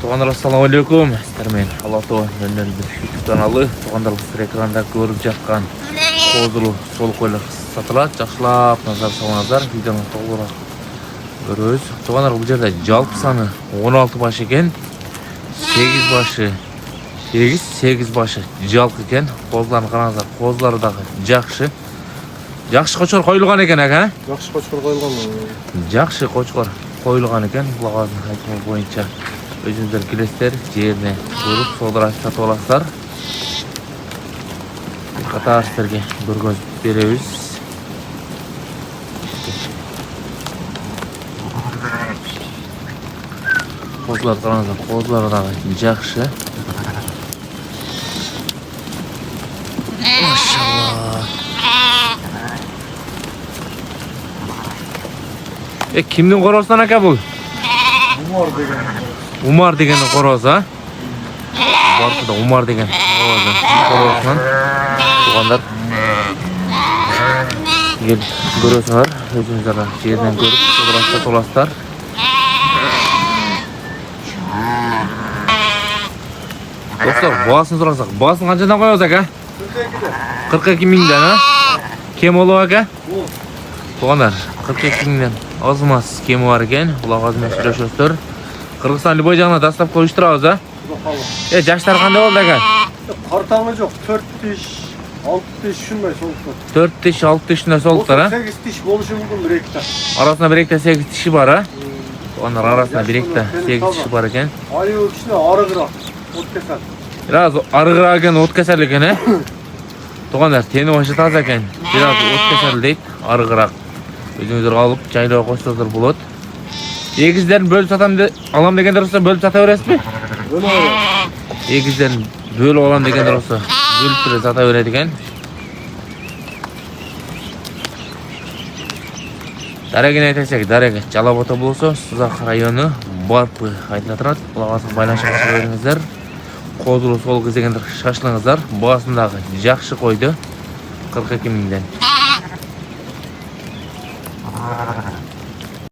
Туғандар, ассалаумалейкум. Сіздермен Алатау нөл-нөл бір YouTube каналы. Туғандар, сіздер экранда көріп жатқан қозылы сол қойлық сатылады. Жақшылап назар салыңыздар. Видеоны толығырақ көріңіз. Туғандар, бұл жерде жалпы саны 16 баш екен. 8 башы жалпы екен. Қозыларын қараңыздар. Қозылары дағы жақшы. Жақшы қочқор қойылған екен, әка? Жақшы қочқор қойылған. Жақшы қочқор қойылған екен. Бұлағазын айтымы бойынша өзіңіздер келесіздер, жеріне көріп, солдыр сатып аласыздар. Қатар сіздерге бір көз береміз. Қозылар қараңыздар, қозылары дағы жақсы. Машалла. Кімнің қорасынан әке бұл? Умар деген қорасы, а? Барсы да Умар деген қорасынан туғандар. Ел көресіңдер, өзіңіздер жерден көріп, солдырашта толастар. Достар, бағасын сұрасақ, бағасын қаншадан қойыңыз, әке? 42 мыңдан, а? Кем олу, әке? Туғандар, 42 мыңдан азымас кемі бар екен, бұлақ азымен сүйлешістер. Қырғызстан любой жағына дастап қойыш тұрауыз, а? Жаштар қандай болды, әке? Қартаңы жоқ, 4-5, 6-5 шындай солықтар. 4-5, 6-5 шындай солықтар, а? 8 тиш болушы мүмкін бір екті. Арасында бір екті 8 тиші бар, а? Туғандар, арасында бір екті 8 тиші бар екен. Айы кішіне арығырақ, от кесәл. Biraz arıqıra eкен, ot keser eкен, he? Туғандар, тені başı taz eкен. Biraz ot keser deyip, arıqıрақ. Өзіңіздер алып, жайлауға қойсаңыздар болады. Егіздерін бөліп алам дегендер болса, бөліп сата бересіз бе? Егіздерін бөліп алам дегендер болса, бөліп түрі сата береді екен. Дареген айтасек, Дареге Жалабота болса, Сызақ районы Барпы айтыла тұрады. Бұлағасын байланышқа беріңіздер. Қозылы сол кездегендер шашылыңыздар. Бағасындағы жақшы қойды. 42 мыңдан.